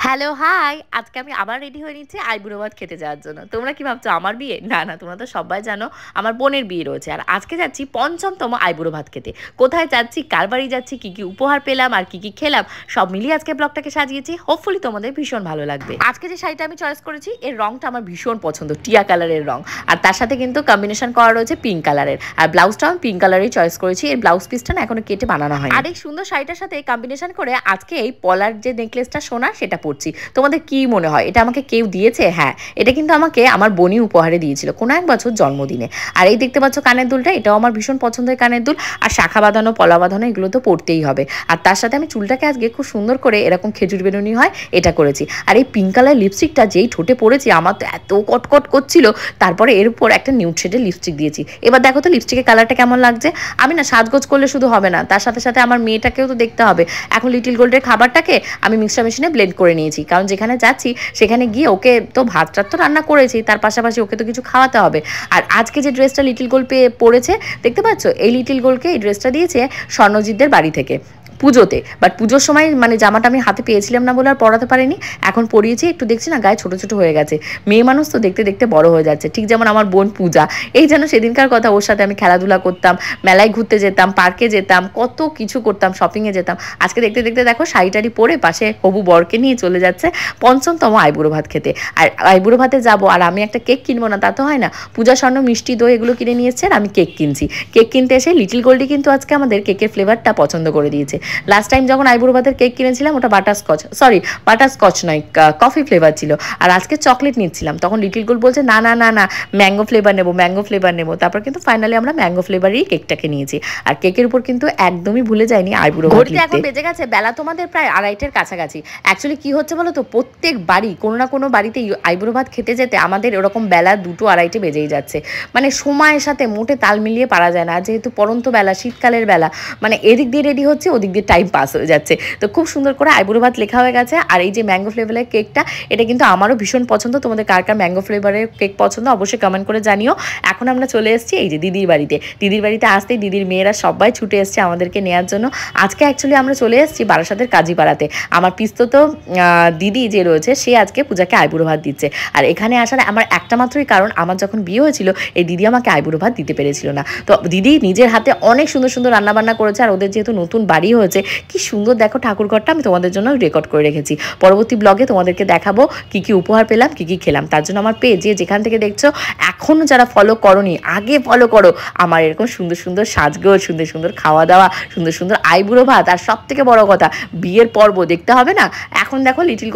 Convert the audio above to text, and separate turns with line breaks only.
Hello hi, আজকে আমি আবার রেডি হয়ে নিচ্ছি আইবুড়ো ভাত খেতে যাওয়ার জন্য। তোমরা কি ভাবছো আমার বিয়ে? না না, তোমরা তো সবাই জানো আমার বোনের বিয়ে রয়েছে। আর আজকে যাচ্ছি পঞ্চমতম আইবুড়ো ভাত খেতে। কোথায় যাচ্ছি, কার বাড়ি যাচ্ছি, কি কি উপহার পেলাম আর কি কি খেলাম, সব মিলিয়ে আজকে ব্লগটাকে সাজিয়েছি। হোপফুলি তোমাদের ভীষণ ভালো লাগবে। আজকে যে শাড়িটা আমি চয়েস করেছি এর রংটা আমার ভীষণ পছন্দ, টিয়া কালারের রং। আর তার সাথে কিন্তু কম্বিনেশন করা রয়েছে পিঙ্ক কালারের। আর ব্লাউজটাও আমি পিঙ্ক কালারই চয়েস করেছি। এর ব্লাউজ পিসটা না এখনো কেটে বানানো হয়। আর এই সুন্দর শাড়িটার সাথে কম্বিনেশন করে আজকে এই পলার যে নেকলেসটা সোনার সেটা পরছি। তোমাদের কি মনে হয় এটা আমাকে কেউ দিয়েছে? হ্যাঁ, এটা কিন্তু আমাকে আমার বোনই উপহারে দিয়েছিল কোনো এক বছর জন্মদিনে। আর এই দেখতে পাচ্ছ কানের দুলটা, এটাও আমার ভীষণ পছন্দের কানের দুল। আর শাখা বাঁধানো, পলা বাঁধানো এগুলো তো পড়তেই হবে। আর তার সাথে আমি চুলটাকে আজকে খুব সুন্দর করে এরকম খেজুর বেরুনি হয় এটা করেছি। আর এই পিঙ্ক কালার লিপস্টিকটা যেই ঠোঁটে পড়েছি আমার তো এত কটকট করছিল। তারপরে এর উপর একটা নিউড শেডের লিপস্টিক দিয়েছি। এবার দেখো তো লিপস্টিকের কালারটা কেমন লাগছে। আমি না সাজগোজ করলে শুধু হবে না, তার সাথে সাথে আমার মেয়েটাকেও তো দেখতে হবে। এখন লিটিল গোল্ডের খাবারটাকে আমি মিক্সার মেশিনে ব্লেন্ড করে নিয়েছি, কারণ যেখানে যাচ্ছি সেখানে গিয়ে ওকে তো ভাত টাত তো রান্না করেছি, তার পাশাপাশি ওকে তো কিছু খাওয়াতে হবে। আর আজকে যে ড্রেসটা লিটিল গোল্ড পরেছে দেখতে পাচ্ছ, এই লিটিল গোল্ডকে এই ড্রেসটা দিয়েছে স্বর্ণজিৎদের বাড়ি থেকে পুজোতে। বাট পুজোর সময় মানে জামাটা আমি হাতে পেয়েছিলাম না বলে আর পরাতে পারিনি। এখন পরিয়েছি, একটু দেখছি না গায়ে ছোট ছোট হয়ে গেছে। মেয়ে মানুষ তো দেখতে দেখতে বড় হয়ে যাচ্ছে, ঠিক যেমন আমার বোন পূজা। এই যেন সেদিনকার কথা, ওর সাথে আমি খেলাধুলা করতাম, মেলায় ঘুরতে যেতাম, পার্কে যেতাম, কত কিছু করতাম, শপিংয়ে যেতাম। আজকে দেখতে দেখতে দেখো শাড়িটারি পরে পাশে হবু বরকে নিয়ে চলে যাচ্ছে পঞ্চমতম আইবুড়ো ভাত খেতে। আর আইবুড়ো ভাতে যাবো আর আমি একটা কেক কিনবো না তা তো হয় না। পূজা স্বর্ণ মিষ্টি দই এগুলো কিনে নিয়ে এসছে আর আমি কেক কিনছি। কেক কিনতে এসে লিটিল গোল্ডি কিন্তু আজকে আমাদের কেকের ফ্লেভারটা পছন্দ করে দিয়েছে। লাস্ট টাইম যখন আইবুড়ো ভাতের কেক কিনেছিলাম ওটা বাটারস্কচ নয়, কফি ফ্লেভার ছিল। আর আজকে চকলেট নিচ্ছিলাম, তখন লিটিল গোল্ড বলছে না না না না ম্যাঙ্গো ফ্লেভার নেবো। তারপর কিন্তু ফাইনালি আমরা ম্যাঙ্গো ফ্লেভারই কেকটাকে নিয়েছি। আর কেকের উপর কিন্তু একদমই ভুলে যায়নি আইবুড়ো ভাত লিখতে। এখন বেজে গেছে বেলা তোমাদের প্রায় 2:30-এর কাছাকাছি। অ্যাকচুয়ালি কি হচ্ছে বলো তো, প্রত্যেক বাড়ি কোনো না কোনো বাড়িতে আইবুড়ো ভাত খেতে যেতে আমাদের এরকম বেলা 2-2:30 বেজেই যাচ্ছে। মানে সময়ের সাথে মোটে তাল মিলিয়ে পারা যায় না। যেহেতু পরন্ত বেলা, শীতকালের বেলা, মানে এদিক দিয়ে রেডি হচ্ছে ওদিক দিয়ে টাইম পাস হয়ে যাচ্ছে। তো খুব সুন্দর করে আইবুড়ো ভাত লেখা হয়ে গেছে। আর এই যে ম্যাঙ্গো ফ্লেভারের কেকটা, এটা কিন্তু আমারও ভীষণ পছন্দ। তোমাদের কার কার ম্যাঙ্গো ফ্লেভারের কেক পছন্দ অবশ্যই কমেন্ট করে জানিও। এখন আমরা চলে এসেছি এই যে দিদির বাড়িতে আসতেই দিদির মেয়েরা সবাই ছুটে এসছে আমাদেরকে নেওয়ার জন্য। আজকে অ্যাকচুয়ালি আমরা চলে এসেছি বারাসাতের কাজীপাড়াতে। আমার পিস্তত দিদি যে রয়েছে সে আজকে পূজাকে আইবুড়ো ভাত দিচ্ছে। আর এখানে আসার আমার একটা মাত্রই কারণ, আমার যখন বিয়ে হয়েছিল এই দিদি আমাকে আইবুড়ো ভাত দিতে পেরেছিল না। তো দিদি নিজের হাতে অনেক সুন্দর সুন্দর রান্নাবান্না করেছে। আর ওদের যেহেতু নতুন বাড়ি হয়েছে, কি সুন্দর দেখো ঠাকুরঘরটা, আমি তোমাদের জন্য রেকর্ড করে রেখেছি। পরবর্তী ব্লগে তোমাদেরকে দেখাবো কি কি উপহার পেলাম, কি কি খেলাম। তার জন্য আমার পেজে যেখান থেকে দেখছো এখনও যারা ফলো করোনি আগে ফলো করো। আমার এরকম সুন্দর সুন্দর সাজগোজ, সুন্দর সুন্দর খাওয়া দাওয়া, সুন্দর সুন্দর আইবুড়ো ভাত, আর সব থেকে বড় কথা বিয়ের পর্ব দেখতে হবে না। এখন দেখো লিটিল